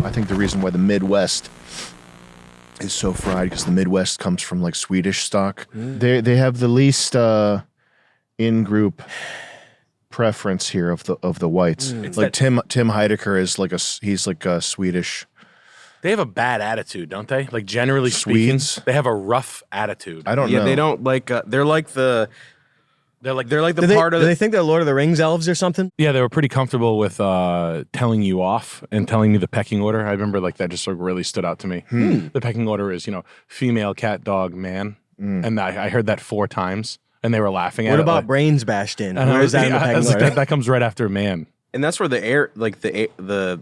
I think the reason why the Midwest is so fried because the Midwest comes from like Swedish stock. They have the least in-group preference here of the whites. It's like Tim Heidecker is like he's like a Swedish. They have a bad attitude, don't they? Like generally speaking, they have a rough attitude. I don't know. Yeah, they don't like. They're like the part of. Do they think they're Lord of the Rings elves or something? Yeah, they were pretty comfortable with telling you off and telling you the pecking order. I remember like that just like really stood out to me. The pecking order is, female, cat, dog, man. And I heard that 4 times and they were laughing at it. What about brains bashed in? And Where is that in the pecking order? that comes right after man. And that's where the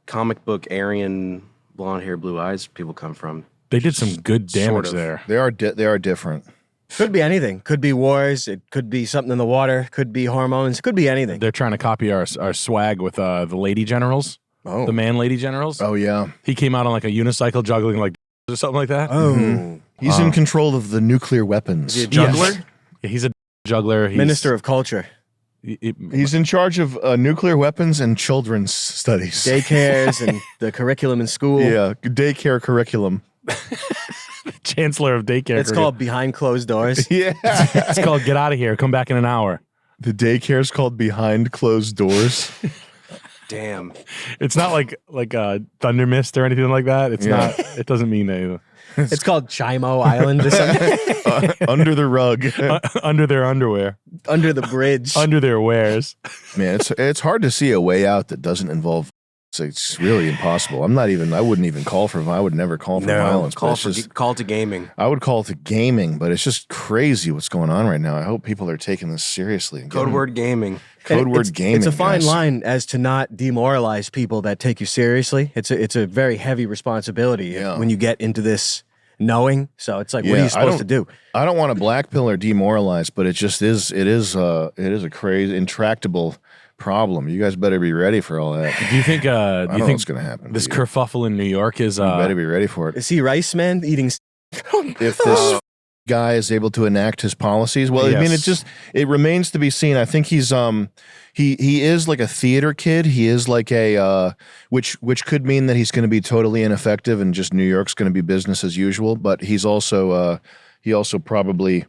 comic book Aryan blonde hair, blue eyes people come from. They did some good damage there. They are different. Could be anything. Could be wars. It could be something in the water. Could be hormones. Could be anything. They're trying to copy our swag with the lady generals. Oh. The man lady generals. Oh yeah. He came out on like a unicycle juggling like or something like that. Oh. He's in control of the nuclear weapons. Is he a juggler? Yeah, he's a juggler. Minister of Culture. He's in charge of nuclear weapons and children's studies. Daycares and the curriculum in school. Yeah, daycare curriculum. Chancellor of daycare. It's called Behind Closed Doors. Yeah. It's called Get Out of Here. Come back in an hour. The daycare's called Behind Closed Doors. Damn. It's not like Thunder Mist or anything like that. It's not. It doesn't mean anything. It's called Chimo Island or something. Under the rug. Under their underwear. Under the bridge. Under their wares. Man, it's hard to see a way out that doesn't involve. It's really impossible. I wouldn't even call for. I would never call for violence. Call to gaming. I would call to gaming, but it's just crazy what's going on right now. I hope people are taking this seriously. Code word gaming. Code word gaming. It's a fine guys. line as to not demoralize people that take you seriously. It's a very heavy responsibility when you get into this knowing. So it's like, what are you supposed to do? I don't want to black pill or demoralize, but it just is. It is a crazy, intractable problem. You guys better be ready for all that. Do you think? I don't know what's going to happen? This kerfuffle in New York is. You better be ready for it. Is he Rice Man eating? If this guy is able to enact his policies, well, I mean, it remains to be seen. I think he's he is like a theater kid. He is like a which could mean that he's going to be totally ineffective and just New York's going to be business as usual. But he's also he also probably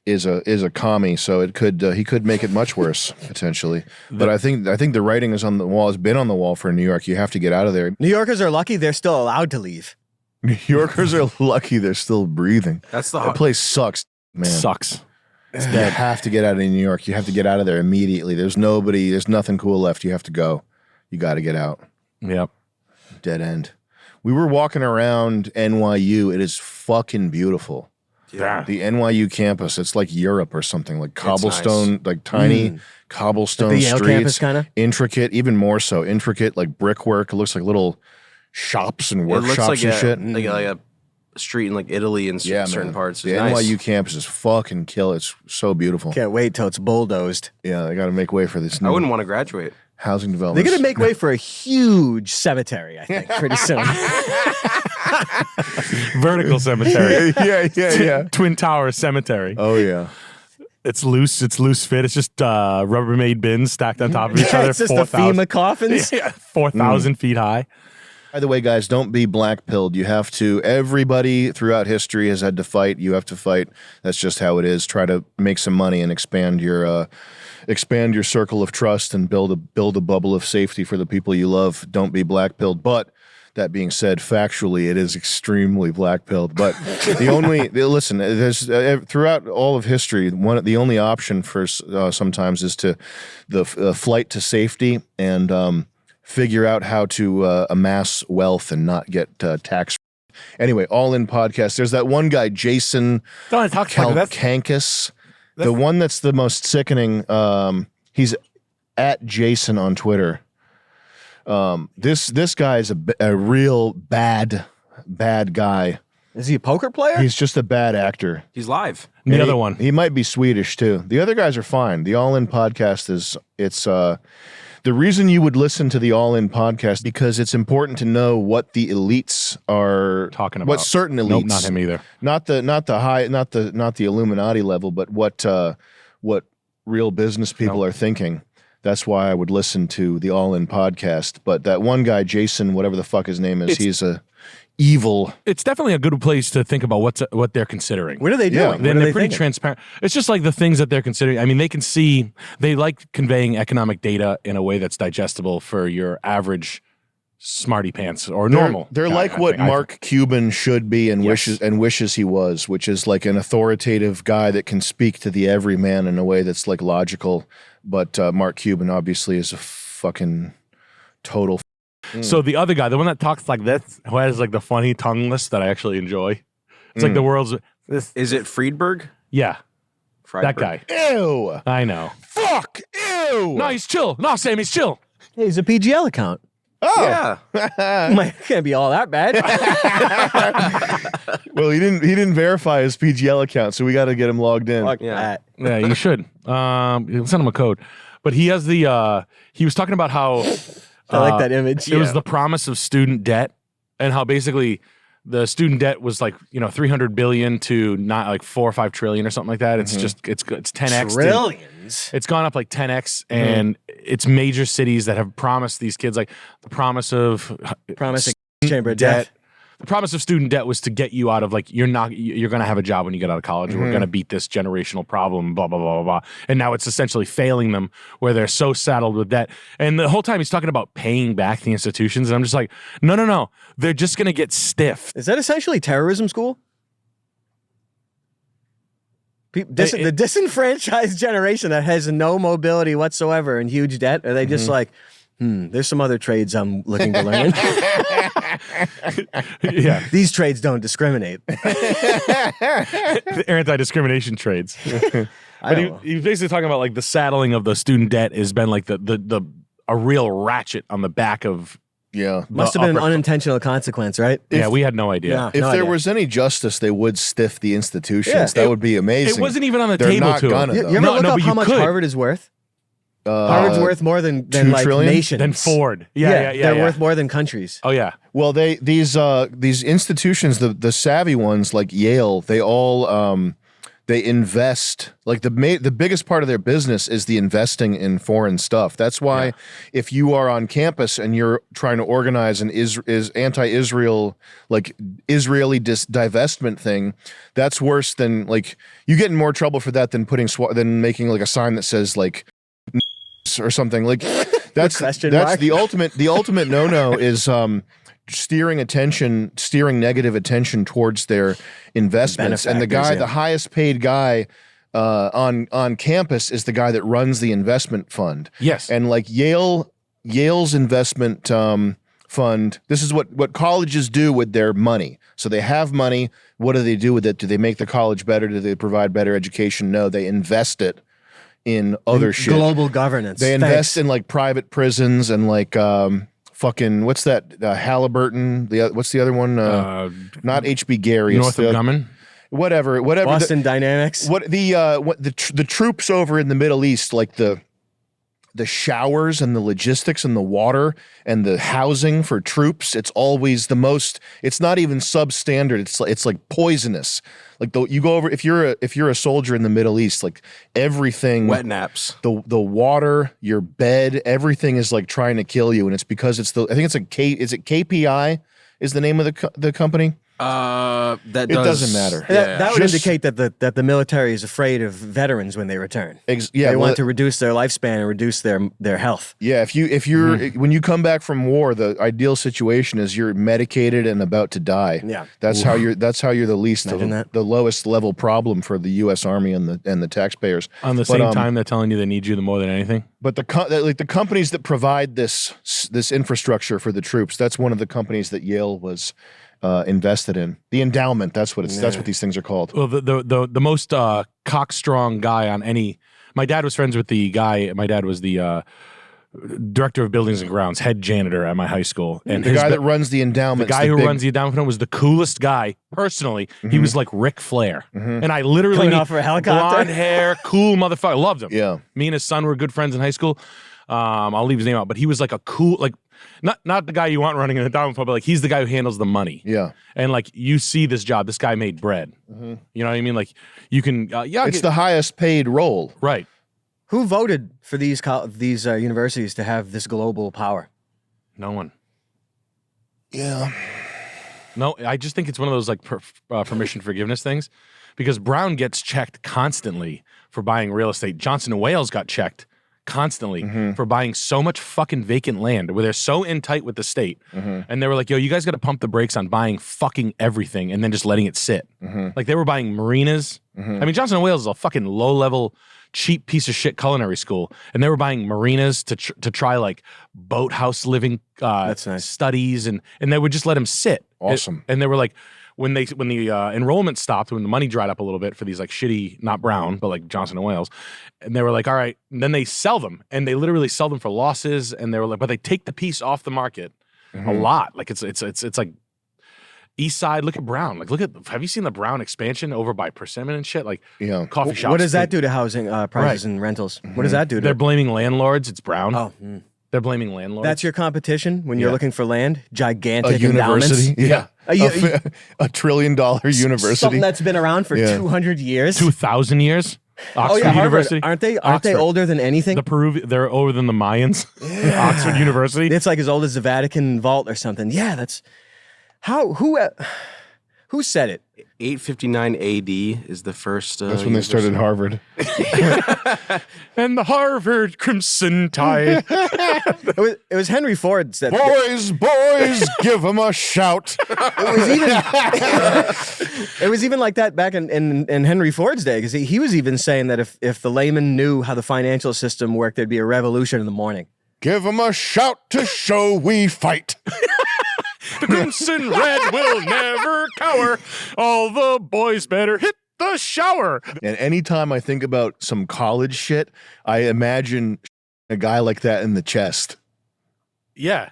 is a commie, so it could he could make it much worse potentially. But I think the writing is on the wall. Has been on the wall for New York. You have to get out of there. New Yorkers are lucky they're still allowed to leave. New Yorkers are lucky they're still breathing. That's the that place sucks, man. Sucks. You have to get out of New York. You have to get out of there immediately. There's nothing cool left. You have to go. You got to get out. Yep. Dead end. We were walking around NYU. It is fucking beautiful. Yeah. The NYU campus, it's like Europe or something, like cobblestone, nice. like tiny cobblestone Like the Yale streets. campus, kinda? Intricate, even more so. Intricate, like brickwork. It looks like little shops and It looks workshops like and shit. like a street in like Italy and certain man. parts. The It's nice. NYU campus is fucking kill. It's so beautiful. Can't wait till it's bulldozed. Yeah, they got to make way for this I new wouldn't want to graduate. housing They're development. going to make way for a huge cemetery, I think, pretty soon. Vertical cemetery. yeah. Twin Tower Cemetery. Oh yeah. It's loose fit. It's just Rubbermaid bins stacked on top of each other. It's just the FEMA coffins. 4,000 feet high. By the way, guys, don't be black-pilled. You have to. Everybody throughout history has had to fight. You have to fight. That's just how it is. Try to make some money and expand your circle of trust and build a bubble of safety for the people you love. Don't be black-pilled. But that being said, factually, it is extremely black-pilled. But listen. There's throughout all of history, the only option for sometimes is the flight to safety and. Figure out how to amass wealth and not get taxed. Anyway, All In Podcast. There's that one guy, Jason Kalkankis, the one that's the most sickening. He's at Jason on Twitter. This guy is a real bad guy. Is he a poker player? He's just a bad actor. He's live. The other one. He might be Swedish too. The other guys are fine. The All In Podcast it's the reason you would listen to the All In Podcast because it's important to know what the elites are talking about. What certain elites, Nope, not him either. Not the Illuminati level, but what real business people are thinking. That's why I would listen to the All In podcast. But that one guy, Jason, whatever the fuck his name is, he's a evil. It's definitely a good place to think about what they're considering. What are they doing? Then they're pretty transparent. It's just like the things that they're considering. I mean, they like conveying economic data in a way that's digestible for your average smarty pants or normal. They're like what Mark Cuban should be and wishes he was, which is like an authoritative guy that can speak to the everyman in a way that's like logical. But Mark Cuban obviously is a fucking total. So the other guy, the one that talks like this, who has like the funny tongue list that I actually enjoy. It's like the world's. Is it Friedberg? Yeah, that guy. Ew. I know. Fuck. Ew. No, he's chill. No, Sam, he's chill. Hey, he's a PGL account. Oh. Yeah. Can't be all that bad. Well, he didn't verify his PGL account, so we got to get him logged in. Fuck that. Yeah, you should. Send him a code. But he has the. He was talking about how. I like that image. It was the promise of student debt, and how basically the student debt was like 300 billion to not like 4 or 5 trillion or something like that. It's just it's 10x. Trillions. It's gone up like 10x, and it's major cities that have promised these kids like the promise of chamber of death. The promise of student debt was to get you out of like you're going to have a job when you get out of college. We're going to beat this generational problem. Blah blah blah blah blah. And now it's essentially failing them where they're so saddled with debt. And the whole time he's talking about paying back the institutions, and I'm just like, no, they're just going to get stiff. Is that essentially terrorism school? The disenfranchised generation that has no mobility whatsoever and huge debt, are they just like, there's some other trades I'm looking to learn. Yeah, these trades don't discriminate. The anti-discrimination trades. But he's basically talking about like the saddling of the student debt has been like a real ratchet on the back of. Yeah. Must have been an unintentional consequence, right? We had no idea. Yeah. If No there idea. was any justice, they would stiff the institutions. Yeah. That would be amazing. It wasn't even on the They're table not to gonna, him. though. You ever No, look no, up but how you much could. Harvard is worth? Harvard's worth more than 2 like trillion? nations. Then Ford. Yeah. They're worth more than countries. Oh yeah. Well, these institutions, the savvy ones like Yale, they all they invest. Like the biggest part of their business is the investing in foreign stuff. That's why if you are on campus and you're trying to organize an anti-Israel like Israeli divestment thing, that's worse than like you get in more trouble for that than than making like a sign that says like or something like that's the ultimate no is steering negative attention towards their investments. And the highest paid guy on campus is the guy that runs the investment fund. Yes. And like Yale's investment fund, this is what colleges do with their money. So they have money. What do they do with it? Do they make the college better? Do they provide better education? No, they invest it in other shit. Global governance. They invest in like private prisons and like fucking what's that Halliburton? What's the other one? Not HB Gary. North of Grumman. Whatever. Boston Dynamics. What the troops over in the Middle East, like the showers and the logistics and the water and the housing for troops, it's always the most. It's not even substandard. It's like poisonous. Like you go over if you're a soldier in the Middle East, like everything, Wet naps. the water, your bed, everything is like trying to kill you, and it's because is it KPI is the name of the company? It doesn't matter. That would indicate that the military is afraid of veterans when they return. They want to reduce their lifespan and reduce their health. Yeah, if you're when you come back from war, the ideal situation is you're medicated and about to die. Yeah, that's how you're the least the lowest level problem for the U.S. Army and the taxpayers. On the same time, they're telling you they need you more than anything. But the companies that provide this infrastructure for the troops, that's one of the companies that Yale was invested in. The endowment, that's what these things are called. Well, the most cockstrong guy on any. My dad was friends with the guy. My dad was the director of buildings and grounds, head janitor at my high school, and the guy that runs the endowment. The guy who runs the endowment was the coolest guy personally. He was like Ric Flair, and I literally coming off for a helicopter, blonde hair, cool motherfucker. Loved him. Yeah, me and his son were good friends in high school. I'll leave his name out, but he was like a cool like. Not the guy you want running an endowment fund, but like he's the guy who handles the money. Yeah, and like you see this job, this guy made bread. You know what I mean? Like you can, it's the highest paid role, right? Who voted for these universities to have this global power? No one. Yeah. No, I just think it's one of those like permission forgiveness things, because Brown gets checked constantly for buying real estate. Johnson & Wales got checked constantly for buying so much fucking vacant land where they're so in tight with the state. And they were like, yo, you guys got to pump the brakes on buying fucking everything and then just letting it sit. Like they were buying marinas. I mean, Johnson & Wales is a fucking low-level, cheap piece of shit culinary school. And they were buying marinas to try like boathouse living That's nice. studies. And they would just let them sit. Awesome. And they were like, when the enrollment stopped, when the money dried up a little bit for these like shitty, not Brown, but like Johnson & Wales, and they were like, all right, and then they sell them, and they literally sell them for losses, and they were like, but they take the piece off the market a lot. Like it's like East Side. Look at Brown. Like have you seen the Brown expansion over by Persimmon and shit? Like coffee shops. What does that do to housing prices and rentals? What does that do to They're blaming landlords. It's Brown. Oh. They're blaming landlords. That's your competition when you're looking for land? Gigantic A university. endowments? Yeah. A $1 trillion university. Something that's been around for 200 years? 2,000 years. Oxford Harvard. University. Aren't they Oxford. older than anything? They're older than the Mayans. Oxford University. It's like as old as the Vatican vault or something. Yeah, that's who said it? 859 AD is the first. That's when they started Harvard. And the Harvard Crimson Tide. It was Henry Ford said. Boys, give them a shout. It was even like that back in Henry Ford's day, because he was even saying that if the layman knew how the financial system worked, there'd be a revolution in the morning. Give them a shout to show we fight. The Crimson Red will never cower. All the boys better hit the shower. And anytime I think about some college shit, I imagine a guy like that in the chest. Yeah.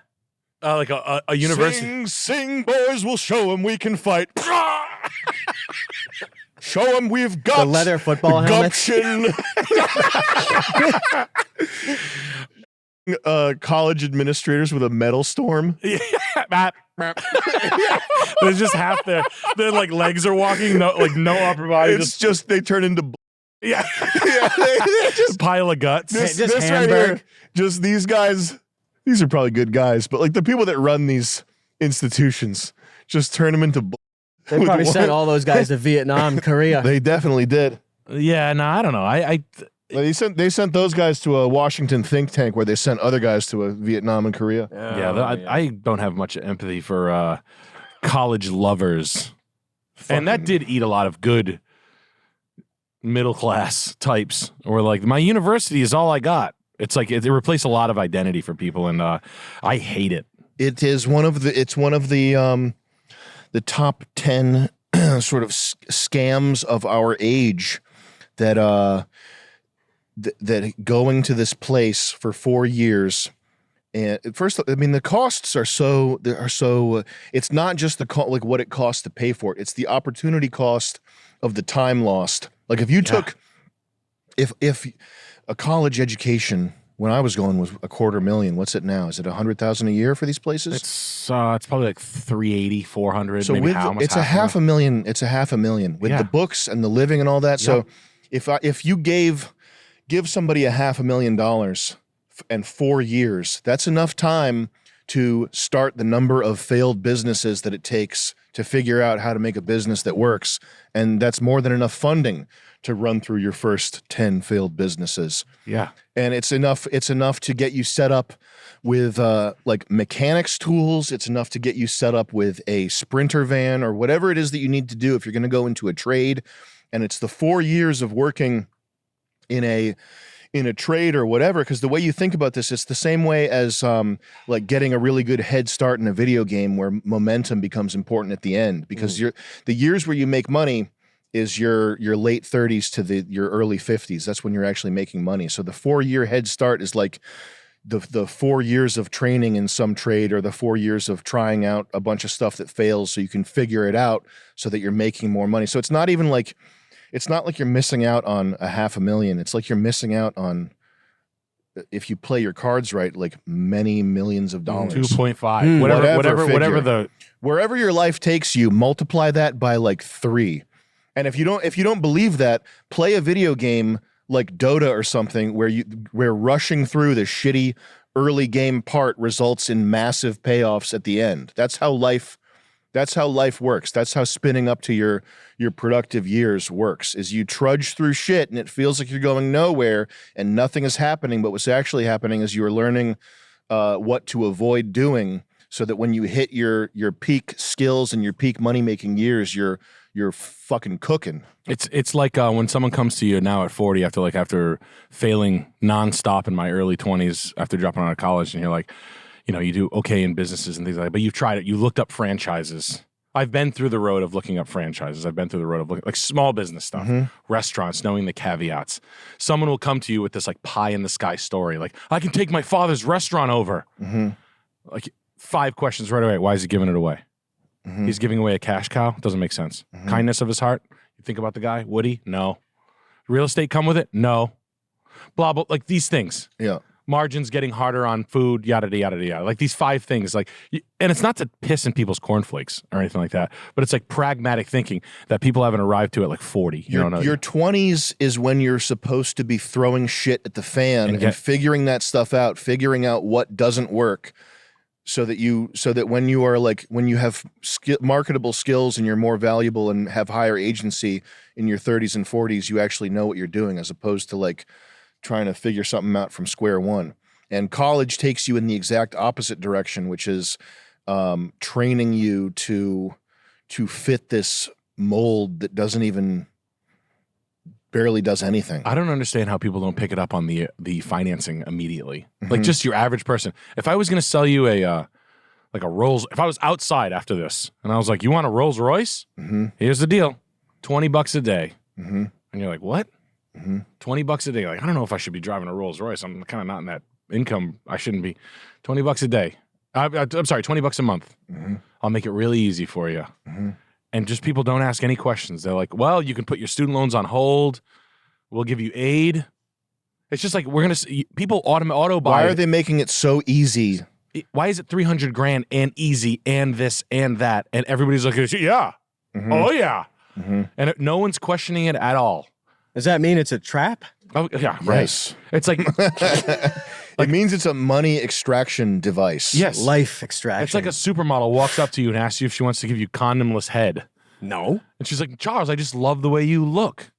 Like a university. Sing, boys, we'll show them we can fight. Show them we've got The leather football helmets. gumption. College administrators with a metal storm. There's just half their like legs are walking, no upper body. It's just they turn into yeah, they just pile of guts. this just right Hamburg. here. Just these guys. These are probably good guys, but like the people that run these institutions just turn them into. They probably sent all those guys to Vietnam, Korea. They definitely did. Yeah, no, I don't know. They sent those guys to a Washington think tank where they sent other guys to a Vietnam and Korea. I don't have much empathy for college lovers, and that did eat a lot of good middle class types. Or like, my university is all I got. It's like it replaced a lot of identity for people, and I hate it. It is one of the top 10 sort of scams of our age that that going to this place for 4 years. And first, I mean, the costs are so it's not just like what it costs to pay for it. It's the opportunity cost of the time lost. Like if you took, if a college education when I was going was $250,000, what's it now? Is it $100,000 a year for these places? It's probably like 380, 400. So maybe it's a half a million. It's a $500,000 with the books and the living and all that. So if you give somebody $500,000 and 4 years, that's enough time to start the number of failed businesses that it takes to figure out how to make a business that works. And that's more than enough funding to run through your first 10 failed businesses. Yeah. And it's enough to get you set up with like mechanics tools. It's enough to get you set up with a Sprinter van or whatever it is that you need to do if you're going to go into a trade. And it's the 4 years of working in a trade or whatever, because the way you think about this, it's the same way as like getting a really good head start in a video game where momentum becomes important at the end, because the years where you make money is your late 30s to your early 50s. That's when you're actually making money. So the 4-year head start is like the 4 years of training in some trade, or the 4 years of trying out a bunch of stuff that fails so you can figure it out so that you're making more money. So it's not like you're missing out on $500,000. It's like you're missing out on, if you play your cards right, like many millions of dollars. 2.5. Whatever wherever your life takes you, multiply that by like 3. And if you don't believe that, play a video game like Dota or something where rushing through the shitty early game part results in massive payoffs at the end. That's how life works. That's how spinning up to your productive years works. Is you trudge through shit and it feels like you're going nowhere and nothing is happening, but what's actually happening is you're learning what to avoid doing, so that when you hit your peak skills and your peak money making years, you're fucking cooking. It's like when someone comes to you now at 40 after failing nonstop in my early 20s after dropping out of college, and you're like, you do okay in businesses and things like that, but you've tried it. You looked up franchises. I've been through the road of looking up franchises. I've been through the road of looking like small business stuff, restaurants, knowing the caveats. Someone will come to you with this like pie in the sky story, like I can take my father's restaurant over. Like 5 questions right away. Why is he giving it away? He's giving away a cash cow. Doesn't make sense. Kindness of his heart. You think about the guy. Would he? No. Real estate come with it? No. Blah, blah. Like these things. Yeah. Margins getting harder on food, yada, yada, yada. Like these 5 things. Like, and it's not to piss in people's cornflakes or anything like that, but it's like pragmatic thinking that people haven't arrived to at like 40. Your 20s is when you're supposed to be throwing shit at the fan and figuring that stuff out, figuring out what doesn't work. So that when you are like, when you have marketable skills and you're more valuable and have higher agency in your 30s and 40s, you actually know what you're doing, as opposed to like trying to figure something out from square one. And college takes you in the exact opposite direction, which is training you to fit this mold that barely does anything. I don't understand how people don't pick it up on the financing immediately. Like just your average person. If I was going to sell you a Rolls, if I was outside after this and I was like, you want a Rolls Royce? Here's the deal. $20 a day. And you're like, what? $20 a day. Like, I don't know if I should be driving a Rolls Royce. I'm kind of not in that income. I shouldn't be. $20 a day. I'm sorry, $20 a month. I'll make it really easy for you. And just people don't ask any questions. They're like, well, you can put your student loans on hold. We'll give you aid. It's just like, we're going to, people auto buy. Why are they making it so easy? Why is it $300,000 and easy and this and that? And everybody's like, yeah. Oh, yeah. And no one's questioning it at all. Does that mean it's a trap? Oh, yeah, right. Yes. It's like, it means it's a money extraction device. yes. Life extraction. It's like a supermodel walks up to you and asks you if she wants to give you condomless head. No. And she's like, Charles, I just love the way you look.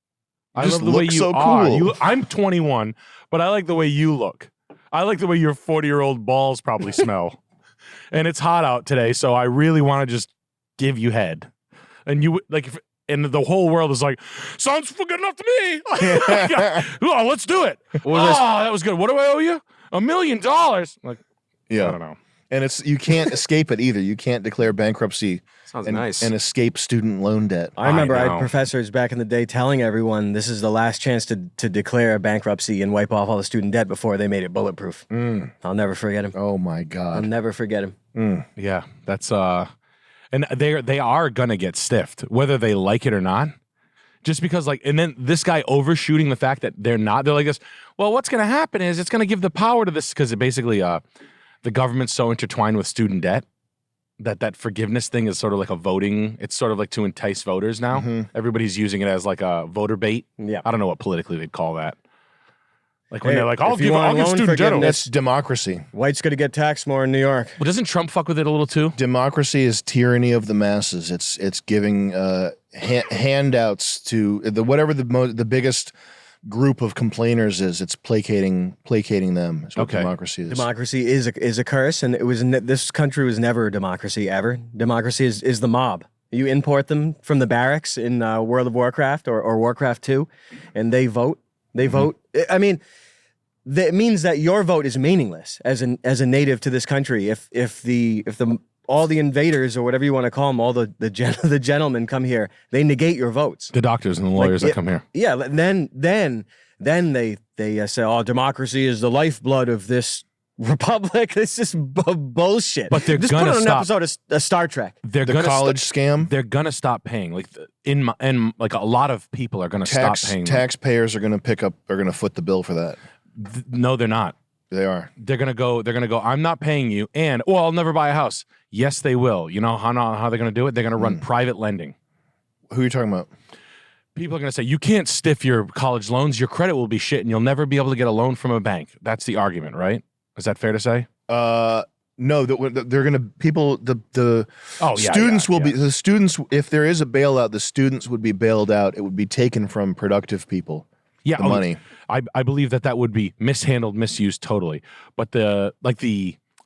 I just love the way look you so are. cool. I'm 21, but I like the way you look. I like the way your 40-year-old balls probably smell. And it's hot out today, so I really want to just give you head. And you like, and the whole world is like, sounds good enough to me. Oh, let's do it. That was good. What do I owe you? $1 million. Like, Yeah. I don't know. And you can't escape it either. You can't declare bankruptcy Sounds nice. and escape student loan debt. I remember I know. had professors back in the day telling everyone this is the last chance to declare bankruptcy and wipe off all the student debt before they made it bulletproof. I'll never forget him. Oh my I'll God. never forget him. Yeah, that's and they are gonna get stiffed whether they like it or not. Just because and then this guy overshooting the fact that they're like this. Well, what's gonna happen is it's gonna give the power to this, because it basically the government's so intertwined with student debt that forgiveness thing is sort of like a voting. It's sort of like to entice voters now. Everybody's using it as like a voter bait. Yeah. I don't know what politically they'd call that. Like when Hey, they're like, if I'll you give want loan student debt. forgiveness- That's democracy. White's going to get taxed more in New York. Well, doesn't Trump fuck with it a little too? Democracy is tyranny of the masses. It's giving handouts to whatever the biggest group of complainers is. It's placating them. Is what Okay. democracy is. Democracy is a curse, and this country was never a democracy ever. Democracy is the mob. You import them from the barracks in World of Warcraft or Warcraft 2, and they vote. They vote. I mean, it means that your vote is meaningless as a native to this country. If all the invaders or whatever you want to call them, all the gentlemen come here, they negate your votes. The doctors and the lawyers that come here. Yeah, then they say, oh, democracy is the lifeblood of this republic. It's just bullshit. But they're just gonna put on stop. an episode of Star Trek. They're The gonna college scam. They're gonna stop paying. Like like a lot of people are gonna stop paying. Taxpayers are going to foot the bill for that. No, they're not. They are. They're gonna go. I'm not paying you, and I'll never buy a house. Yes, they will. You know how they're gonna do it? They're gonna run private lending. Who are you talking about? people are going to say, you can't stiff your college loans. Your credit will be shit and you'll never be able to get a loan from a bank. That's the argument, right? Is that fair to say? No, they're going to people. The students will be the students. If there is a bailout, the students would be bailed out. It would be taken from productive people. Yeah, the money. I believe that would be mishandled, misused totally. But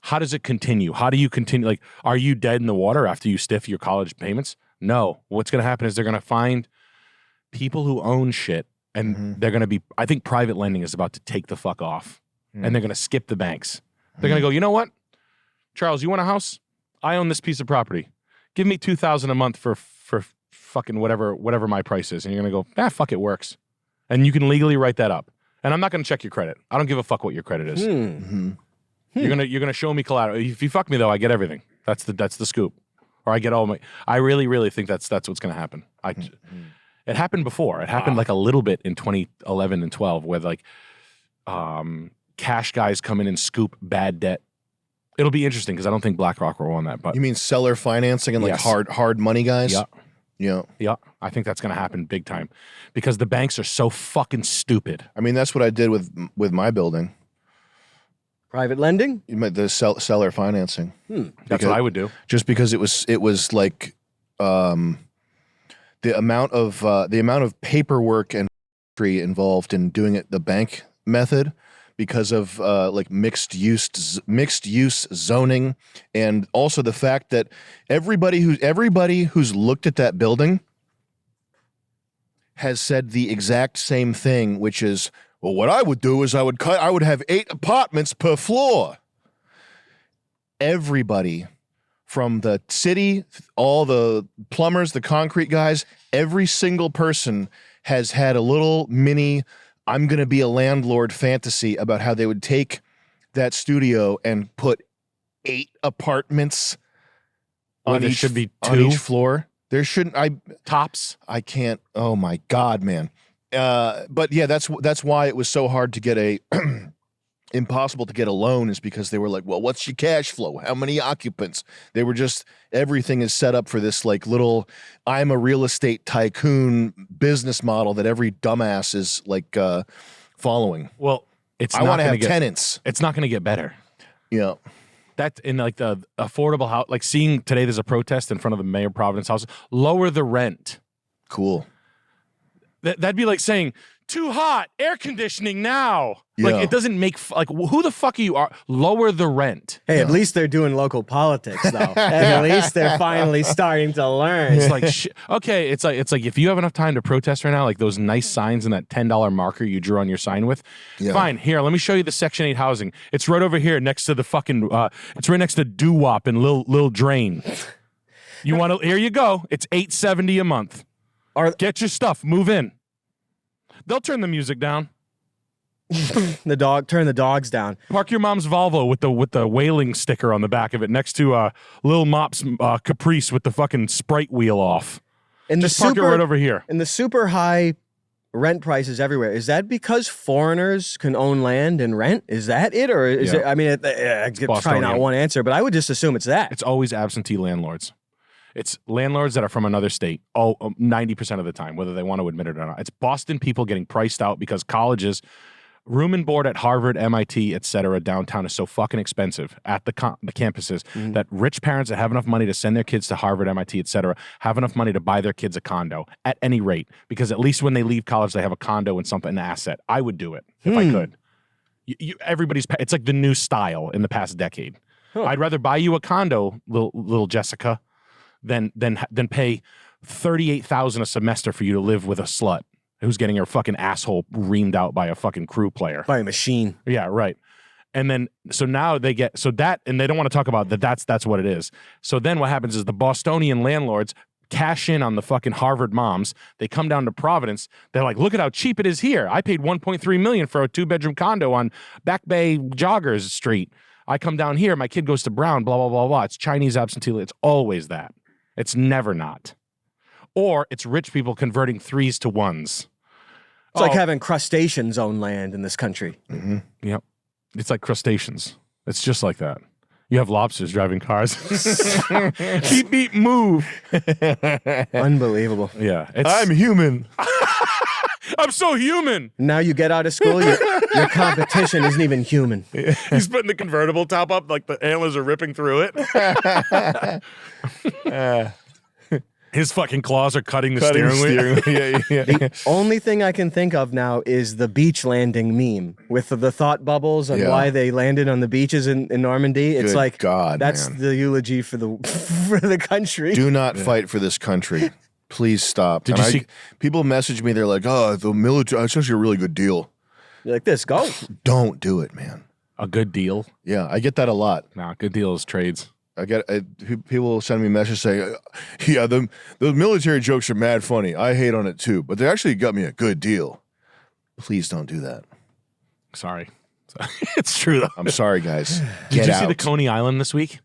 how does it continue? How do you continue? Like, are you dead in the water after you stiff your college payments? No. What's going to happen is they're going to find people who own shit, and they're going to be. I think private lending is about to take the fuck off, and they're going to skip the banks. They're going to go, you know what? Charles, you want a house? I own this piece of property. Give me $2,000 a month for fucking whatever my price is. And you're gonna go, fuck, it works. And you can legally write that up. And I'm not gonna check your credit. I don't give a fuck what your credit is. You're gonna show me collateral. If you fuck me though, I get everything. That's the scoop. Or I get all my. I really think that's what's gonna happen. It happened before. It happened like a little bit in 2011 and 12, where like cash guys come in and scoop bad debt. It'll be interesting because I don't think BlackRock will on that. But you mean seller financing and like hard money guys? Yeah. I think that's going to happen big time because the banks are so fucking stupid. I mean, that's what I did with my building. Private lending? You meant the seller financing. That's what I would do. Just because it was like the amount of paperwork and involved in doing it the bank method. Because of like mixed use zoning, and also the fact that everybody who's looked at that building has said the exact same thing, which is, well, what I would do is I would have 8 apartments per floor. Everybody from the city, all the plumbers, the concrete guys, every single person has had a little mini I'm going to be a landlord fantasy about how they would take that studio and put 8 apartments on each floor. There shouldn't tops. I can't. Oh my God, man. But yeah, that's why it was so hard to get impossible to get a loan, is because they were like, well, what's your cash flow? How many occupants? They were just, everything is set up for this like little, I'm a real estate tycoon business model that every dumbass is like following. Well, I want to have tenants. It's not going to get better. Yeah. That in like the affordable house, like seeing today there's a protest in front of the Mayor Providence house, lower the rent. Cool. That'd be like saying, too hot, air conditioning now. Yeah. Like, it doesn't make, who the fuck are you? Lower the rent. Hey, at least they're doing local politics, though. At least they're finally starting to learn. It's like, okay, it's like if you have enough time to protest right now, like those nice signs and that $10 marker you drew on your sign with, fine, here, let me show you the Section 8 housing. It's right over here next to the fucking, it's right next to Doo-Wop and Lil Drain. You want to, here you go. It's $870 a month. Get your stuff, move in. They'll turn the music down. Turn the dogs down. Park your mom's Volvo with the whaling sticker on the back of it next to Lil Mop's Caprice with the fucking Sprite wheel off. And just park it right over here. And the super high rent prices everywhere. Is that because foreigners can own land and rent? Is that it, or is it? I mean, it's probably not one answer, but I would just assume it's that. It's always absentee landlords. It's landlords that are from another state, 90% of the time, whether they want to admit it or not. It's Boston people getting priced out because colleges, room and board at Harvard, MIT, et cetera, downtown is so fucking expensive at the campuses that rich parents that have enough money to send their kids to Harvard, MIT, et cetera, have enough money to buy their kids a condo at any rate, because at least when they leave college, they have a condo and an asset. I would do it if I could. It's like the new style in the past decade. I'd rather buy you a condo, little Jessica, than pay $38,000 a semester for you to live with a slut who's getting her fucking asshole reamed out by a fucking crew player. By a machine. Yeah, right. And then, so now they get, so that, and they don't want to talk about that, that's what it is. So then what happens is the Bostonian landlords cash in on the fucking Harvard moms. They come down to Providence. They're like, look at how cheap it is here. I paid $1.3 million for a 2-bedroom condo on Back Bay Joggers Street. I come down here, my kid goes to Brown, blah, blah, blah, blah. It's Chinese absentee. It's always that. It's never not. Or it's rich people converting 3s to 1s. It's like having crustaceans own land in this country. Mm-hmm. Yep. It's like crustaceans. It's just like that. You have lobsters driving cars. Beep, beep, move. Unbelievable. Yeah. I'm human. I'm so human. Now you get out of school, your competition isn't even human. He's putting the convertible top up, like the antlers are ripping through it. His fucking claws are cutting the steering wheel. Yeah. The only thing I can think of now is the beach landing meme with the thought bubbles and Yeah. why they landed on the beaches in Normandy. It's Good like, God, that's man. the eulogy for the country. Do not fight for this country. Please stop. Did And you see- people message me, they're like, oh, the military, it's actually a really good deal. You're like this, go. Don't do it, man. A good deal? Yeah, I get that a lot. Nah, good deal is trades. People send me messages saying, yeah, the military jokes are mad funny. I hate on it too, but they actually got me a good deal. Please don't do that. Sorry. It's true, though. I'm sorry, guys. Did you see the out. Coney Island this week?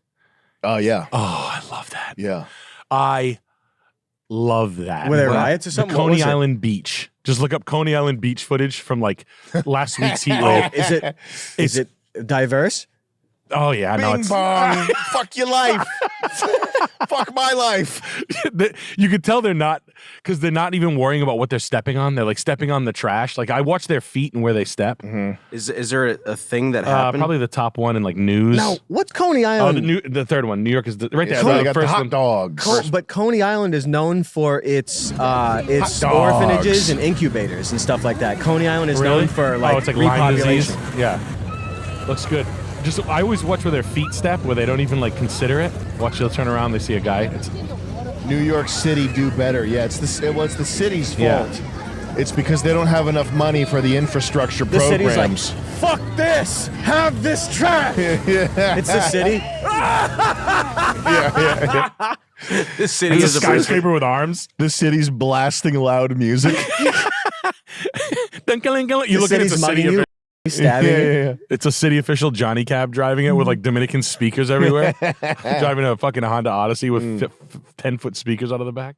Oh, yeah. Oh, I love that. Yeah. I love that. Were there riots or The something? What Coney was it? Island beach. Just look up Coney Island beach footage from like last week's heat wave. Is it diverse? Oh yeah, no, Bing it's bong. Fuck your life. Fuck my life. you could tell they're not because they're not even worrying about what they're stepping on. They're like stepping on the trash. Like I watch their feet and where they step. Is there a thing that happened? Probably the top one in like news. Now, what's Coney Oh, Island? the third one. New York is right there. So they The got the first hot one. dogs. But Coney Island is known for its dogs. orphanages and incubators and stuff like that. Coney Island is Really? known for like, oh, it's like Lyme disease. repopulation. Yeah, looks good. Just I always watch where their feet step, where they don't even like consider it. Watch, they'll turn around, they see a guy. It's New York City do better. Yeah, it's the city's fault. Yeah. It's because they don't have enough money for the infrastructure The city's like, programs. fuck this! Have this trash! It's the city. This city a is a prison. skyscraper with arms. The city's blasting loud music. You look at it's a city's city. mugging you, stabbing you. It's a city official Johnny Cab driving it with like Dominican speakers everywhere, driving a fucking Honda Odyssey with 10-foot speakers out of the back.